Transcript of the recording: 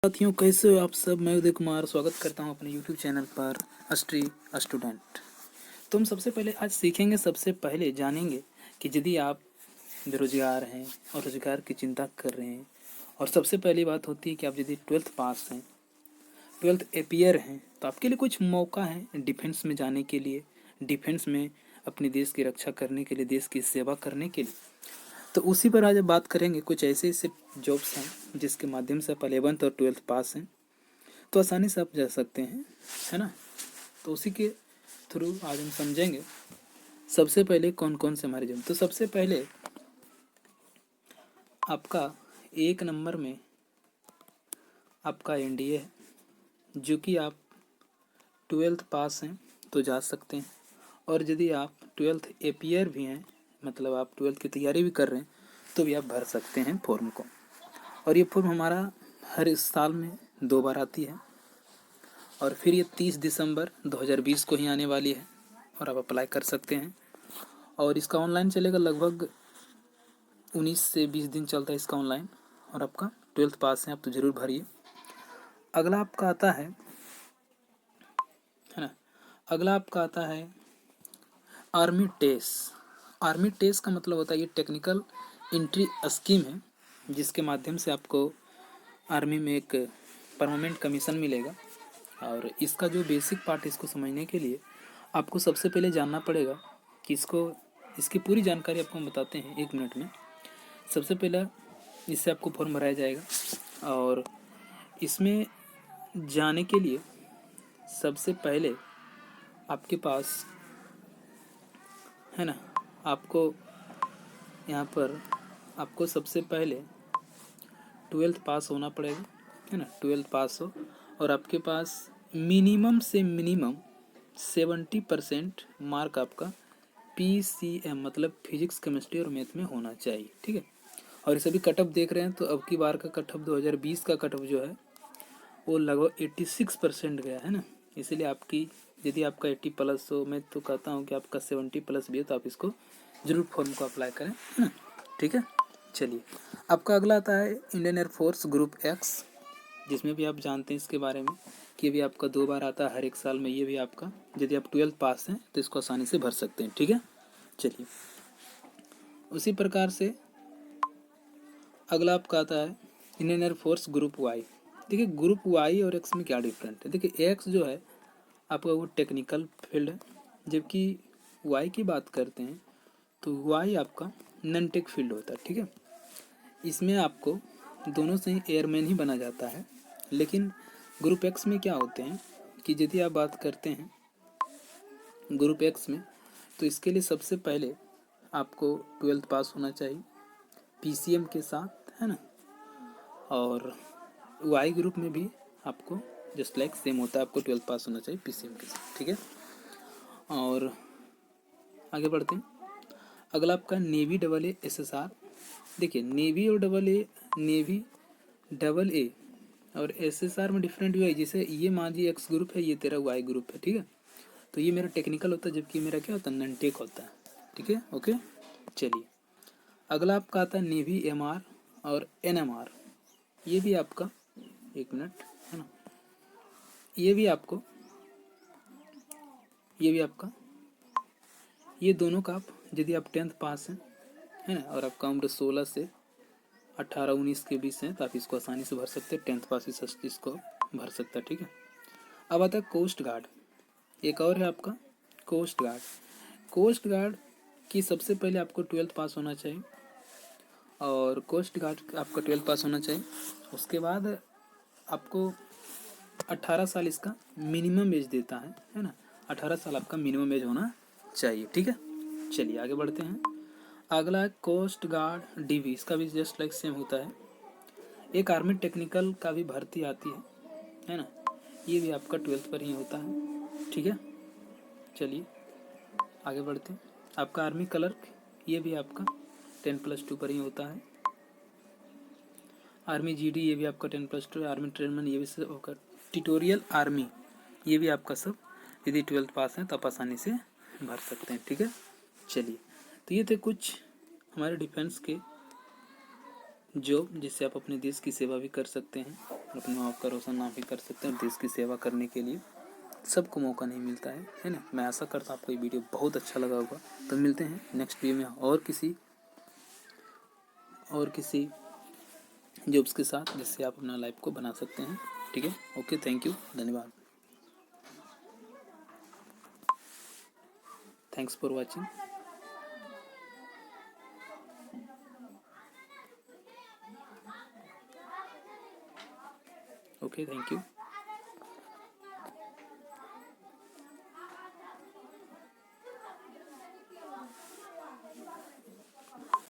साथियों, कैसे हो आप सब। मैं उदय कुमार स्वागत करता हूं अपने YouTube चैनल पर अस्ट्री स्टूडेंट। तो हम सबसे पहले आज सीखेंगे, सबसे पहले जानेंगे कि यदि आप बेरोजगार हैं और रोजगार की चिंता कर रहे हैं, और सबसे पहली बात होती है कि आप यदि 12th पास हैं, 12th एपियर हैं, तो आपके लिए कुछ मौका है डिफेंस में जाने के लिए, डिफेंस में अपने देश की रक्षा करने के लिए, देश की सेवा करने के लिए। तो उसी पर आज बात करेंगे। कुछ ऐसे ऐसे जॉब्स हैं जिसके माध्यम से आप 11th और 12th पास हैं तो आसानी से आप जा सकते हैं, है ना। तो उसी के थ्रू आज हम समझेंगे सबसे पहले कौन कौन से हमारे जॉब। तो सबसे पहले आपका 1 नंबर में आपका एनडीए है, जो कि आप 12th पास हैं तो जा सकते हैं। और यदि आप 12th एपियर भी हैं, मतलब आप 12th की तैयारी भी कर रहे हैं, तो भी आप भर सकते हैं फॉर्म को। और ये फॉर्म हमारा हर इस साल में 2 बार आती है, और फिर ये 30 दिसंबर 2020 को ही आने वाली है, और आप अप्लाई कर सकते हैं। और इसका ऑनलाइन चलेगा, लगभग 19 से 20 दिन चलता है इसका ऑनलाइन। और आपका 12th पास है आप तो ज़रूर भरिए। अगला आपका आता है ना, अगला आपका आता है आर्मी टेस्ट। आर्मी टेस्ट का मतलब होता है ये टेक्निकल एंट्री स्कीम है, जिसके माध्यम से आपको आर्मी में एक परमानेंट कमीशन मिलेगा। और इसका जो बेसिक पार्ट है, इसको समझने के लिए आपको सबसे पहले जानना पड़ेगा कि इसकी पूरी जानकारी आपको हम बताते हैं 1 मिनट में। सबसे पहला इससे आपको फॉर्म भराया जाएगा, और इसमें जाने के लिए सबसे पहले आपके पास है ना, आपको यहाँ पर आपको सबसे पहले 12th पास होना पड़ेगा, है ना। 12th पास हो और आपके पास मिनिमम से मिनिमम 70% मार्क आपका PCM मतलब फिजिक्स, केमिस्ट्री और मैथ में होना चाहिए, ठीक है। और ये सभी कट ऑफ देख रहे हैं, तो अब की बार का कट ऑफ 2020 का कट ऑफ जो है वो लगभग 86% गया है ना। इसीलिए आपकी यदि आपका 80 प्लस हो, मैं तो कहता हूँ कि आपका 70 प्लस भी है, तो आप इसको जरूर फॉर्म को अप्लाई करें, है ना, ठीक है। चलिए, आपका अगला आता है इंडियन एयरफोर्स ग्रुप एक्स, जिसमें भी आप जानते हैं इसके बारे में कि ये भी आपका 2 बार आता है हर एक साल में। ये भी आपका यदि आप 12th पास हैं तो इसको आसानी से भर सकते हैं, ठीक है। चलिए, उसी प्रकार से अगला आपका आता है इंडियन एयरफोर्स ग्रुप वाई। देखिए, ग्रुप वाई और एक्स में क्या डिफरेंट है। देखिए, एक्स जो है आपका वो टेक्निकल फील्ड है, जबकि वाई की बात करते हैं तो वाई आपका नॉन टेक फील्ड होता है, ठीक है। इसमें आपको दोनों से ही एयरमैन ही बना जाता है। लेकिन ग्रुप एक्स में क्या होते हैं कि यदि आप बात करते हैं ग्रुप एक्स में, तो इसके लिए सबसे पहले आपको 12th पास होना चाहिए PCM के साथ, है ना। और वाई ग्रुप में भी आपको जस्ट लाइक सेम होता है, आपको 12th पास होना चाहिए PCM के साथ, ठीक है। और आगे बढ़ते हैं। अगला आपका नेवी AA SSR। देखिए, नेवी और नेवी AA और SSR में डिफरेंट हुआ है। जैसे ये मान लीजिए एक्स ग्रुप है, ये तेरा वाई ग्रुप है, ठीक है। तो ये मेरा टेक्निकल होता है, जबकि मेरा क्या होता है, नॉन टेक होता है, ठीक है, ओके। चलिए, अगला आपका आता है नेवी MR और NMR। ये भी आपका 1 मिनट, है ना, ये भी आपका ये दोनों का आप यदि आप 10th पास हैं, है ना, और आपका उम्र 16 से 18-19 के बीच है, तो आप इसको आसानी से भर सकते हैं। 10th पास इसको भर सकता है, ठीक है। अब आता है कोस्ट गार्ड। एक और है आपका कोस्ट गार्ड। कोस्ट गार्ड की सबसे पहले आपको 12th पास होना चाहिए, और कोस्ट गार्ड आपका 12th पास होना चाहिए। उसके बाद आपको 18 साल इसका मिनिमम एज देता है ना। 18 साल आपका मिनिमम एज होना चाहिए, ठीक है। चलिए, आगे बढ़ते हैं। अगला है कोस्ट गार्ड DV। इसका भी जस्ट लाइक सेम होता है। एक आर्मी टेक्निकल का भी भर्ती आती है ना। ये भी आपका 12th पर ही होता है, ठीक है। चलिए, आगे बढ़ते हैं। आपका आर्मी क्लर्क, ये भी आपका 10+2 पर ही होता है। आर्मी GD, ये भी आपका 10+2। आर्मी ट्रेनमैन, ये भी सब होकर ट्यूटोरियल आर्मी, ये भी आपका सब यदि 12th पास है तो आप आसानी से भर सकते हैं, ठीक है। चलिए, तो ये थे कुछ हमारे डिफेंस के जॉब जिससे आप अपने देश की सेवा भी कर सकते हैं, अपने आप का रोशन नाम भी कर सकते हैं। देश की सेवा करने के लिए सबको मौका नहीं मिलता है ना। मैं आशा करता हूँ आपको ये वीडियो बहुत अच्छा लगा होगा। तो मिलते हैं नेक्स्ट वीडियो में और किसी जॉब्स के साथ, जिससे आप अपना लाइफ को बना सकते हैं। ठीक है, ओके, थैंक यू, धन्यवाद, thanks for watching. Okay, thank you.